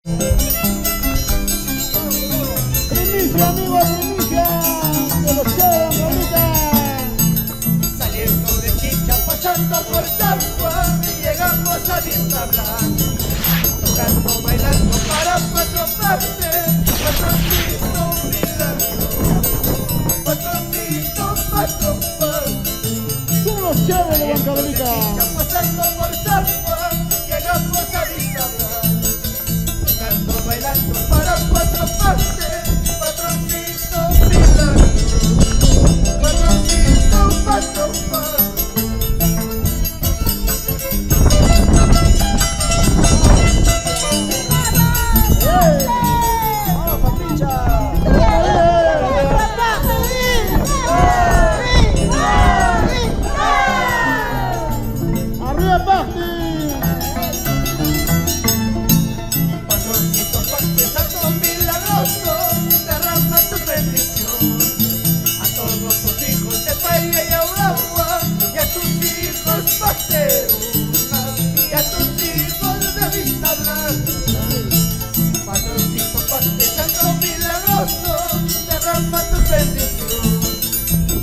Primicia, amigos, primicia de los chavos, ahorita. Saliendo de Chicha, pasando por San Juan, llegamos a Vista Blanca. Tocando, bailando para cuatro partes, patroncito milagro, patroncito cuatro partes. Son los chavos de Banca Belica. Pasando por San Juan, llegamos a Vista Blanca. Tocando, bailando para cuatro partes, patroncito milagro, patroncito cuatro partes. Y a tus hijos de Vista Blanca, patroncito santo milagroso, derrama tu bendición.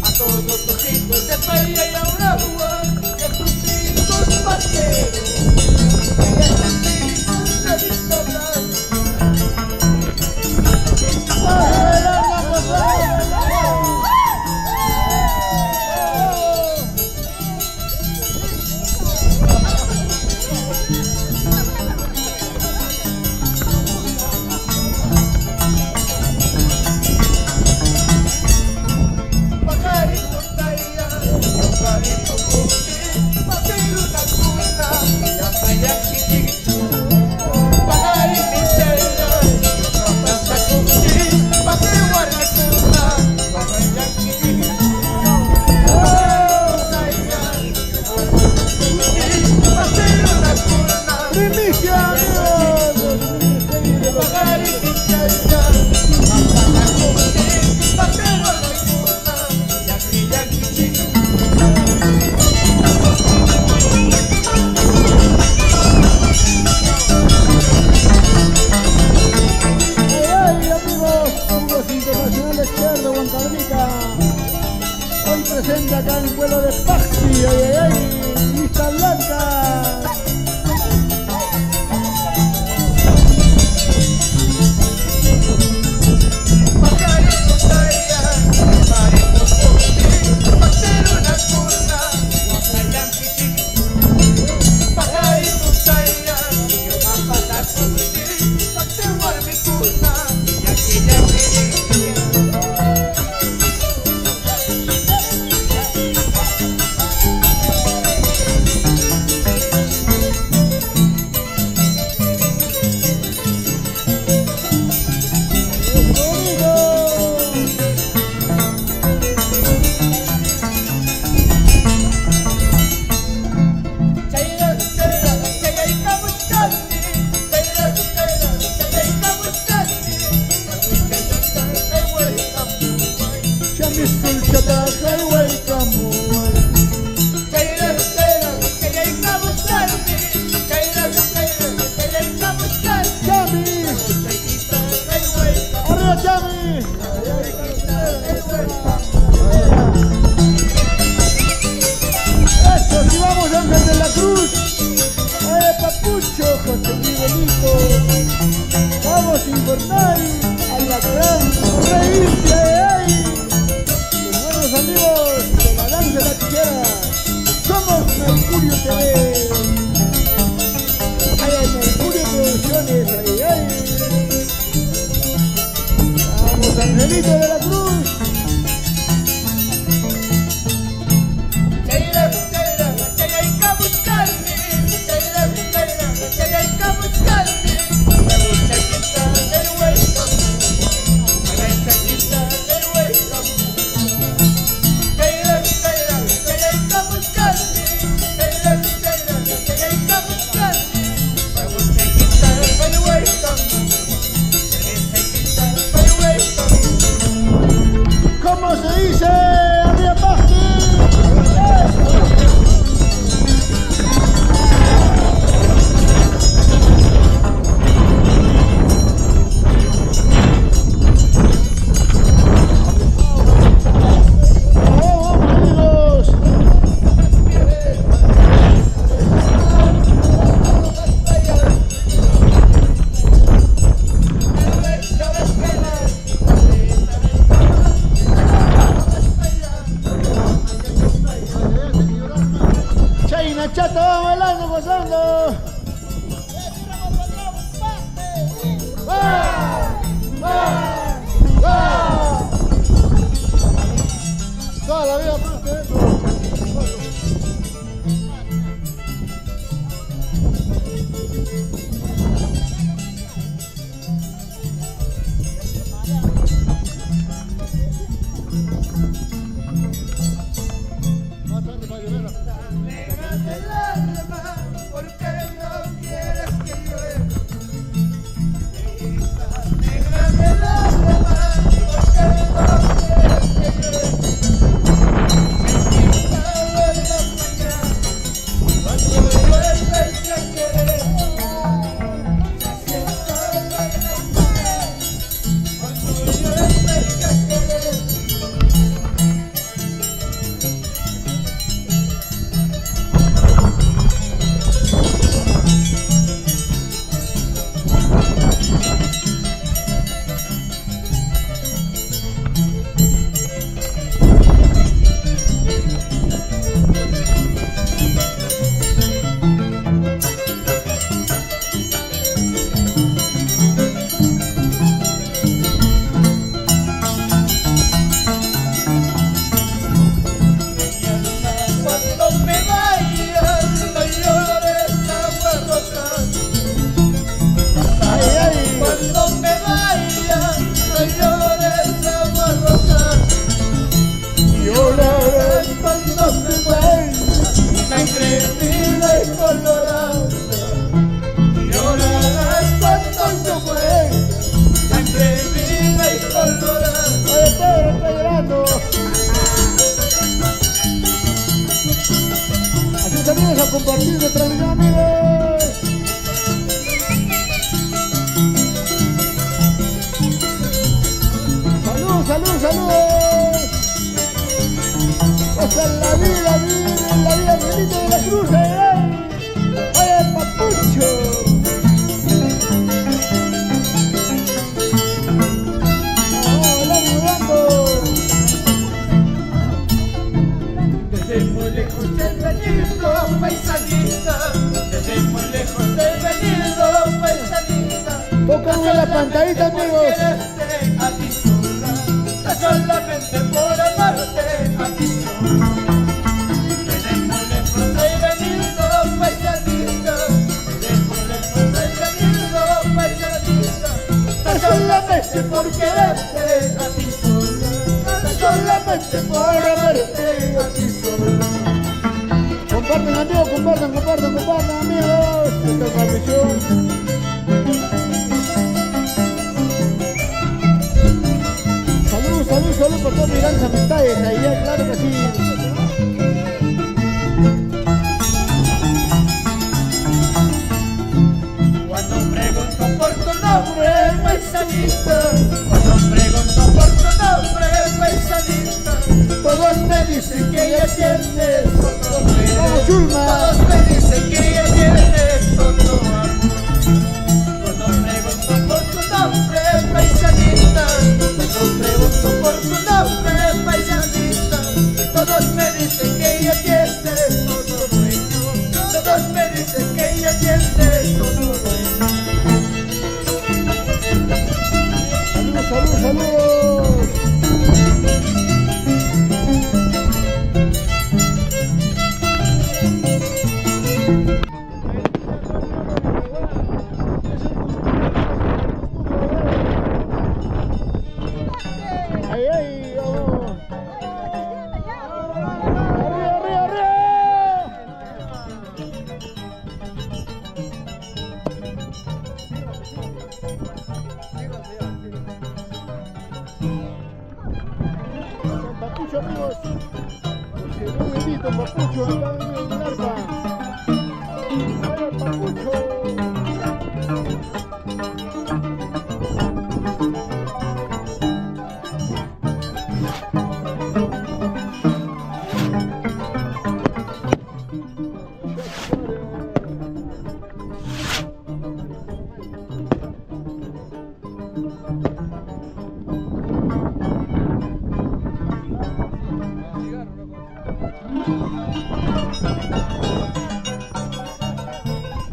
A todos tus hijos de Bahía y Aragua, y a tus hijos parteros, y a tus hijos de Vista Blanca. Hoy presenta acá el vuelo de Paxi, ay, ay, ay, Vista Blanca. Eso, si vamos Ángel de la Cruz, Papucho, José Miguelito, vamos a informar a la gran reírse, los buenos amigos de la danza de la tijera, somos Mercurio TV, Mercurio Producciones, vamos Angelito de la Cruz. saludos. Cosa la vida, Angelito de la Cruz, ay, papucho. Desde muy lejos he venido, paisanita. Desde muy lejos he venido, paisanita. Pónganme la pantallita, amigos. A ti sola, no solamente por amarte a ti sola. Desde muy lejos he venido, paisanita. Desde muy lejos he venido, paisanita. No solamente por quererte a ti sola, no solamente por amarte a ti sola. Compartan, amigos, compartan, amigos. Esta transmisión. Salud por todas mis grandes amistades, ahí, claro que sí. Cuando pregunto por tu nombre, paisanita, cuando pregunto por tu nombre, paisanita, todos me dicen que ya tienes otro ¡Vamos, Zulma! todos me dicen que ya tienes otro amor. Cuando pregunto por tu nombre, paisanita, cuando pregunto por tu nombre, paisanita, todos me dicen que ya tienes otro dueño, todos me dicen que ya tienes otro dueño. Saludos. Ay, oh. Arriba. Papucho, amigos, porque no he visto Papucho acá en el arpa. ¡Vaya, Papucho!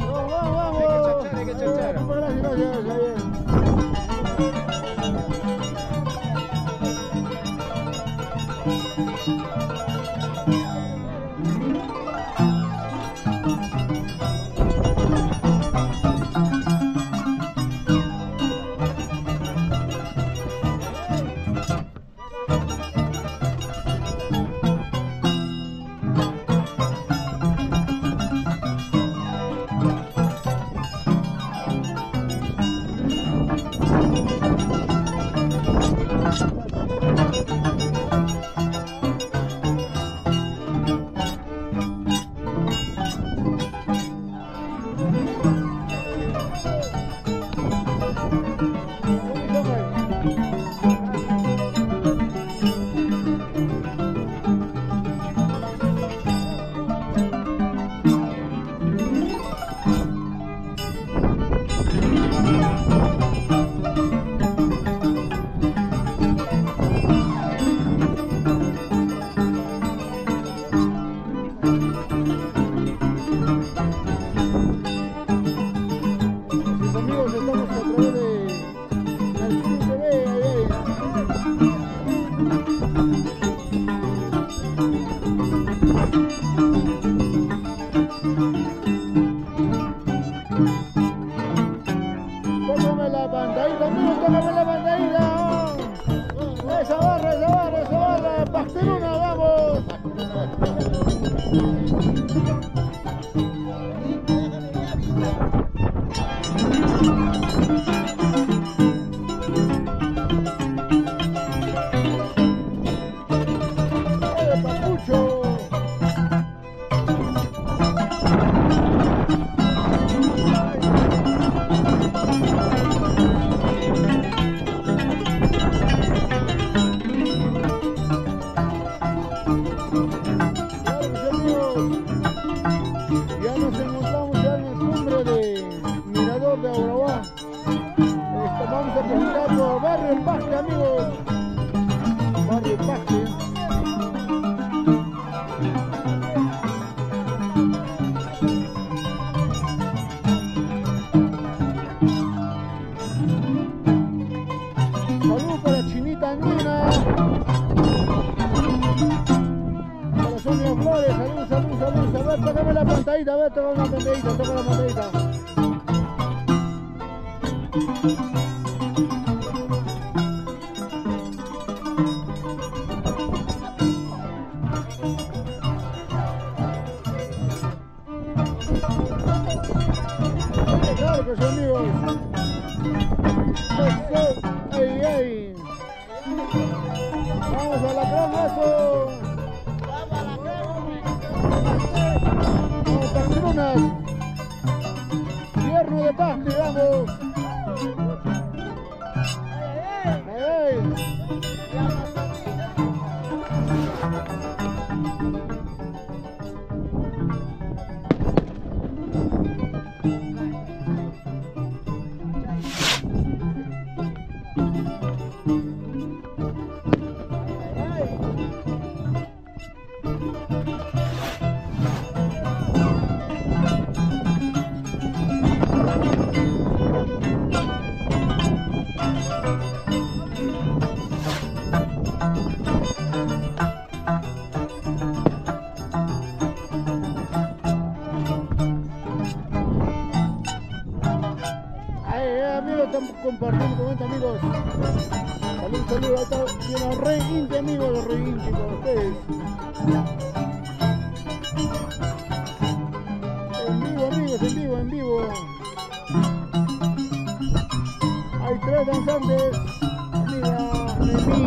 Vamos. Hay que chachar. Gracias, Javier. nuestro barrio en Pasque, amigos. Barrio en Pasque. Salud para Chinita Andina. Para Sonia Flores, salud, salud, salud. A ver, tócame la pantallita, a ver, tócame la pantallita, toca la pantallita. Claro que sí, amigos. ¡Ey, ey! ¡Vamos a la cama, eso! ¡Vamos, Pastrunas! ¡Tierno de Pasque, vamos! ¡Ey, ey! Amigos, estamos compartiendo con estos amigos. Salud, salud, ahí está bien a Rey Inti, amigos, los Rey Inti con ustedes. En vivo, amigos, en vivo, en vivo. Hay 3 danzantes. Amiga, Nemi.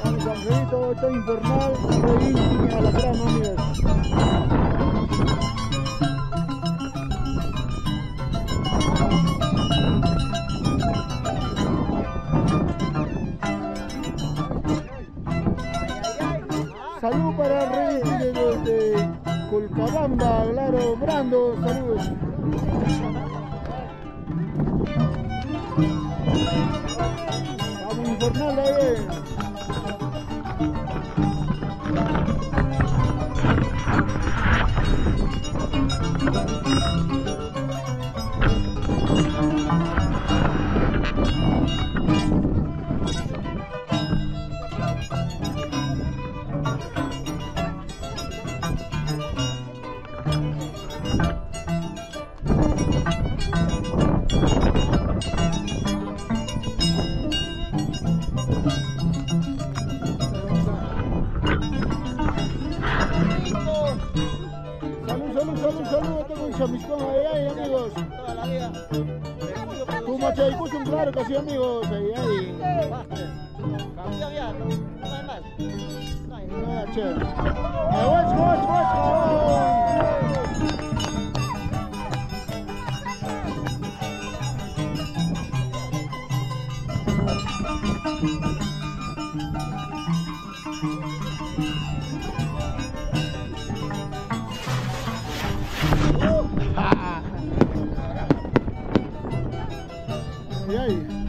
Vamos, Angelito, está infernal. Rey Inti a la grama, amigos. Salud para el rey de Colcabamba, claro, Brando, saludos. Vamos infernal ahí. Salud, tengo un chamiscón ahí, amigos. Toda la vida. Tu machaicuchum, claro que sí, amigos. Ahí. Campeón ya, no hay más. No hay. Nada, chévere. ¡Watch! Ay, ay.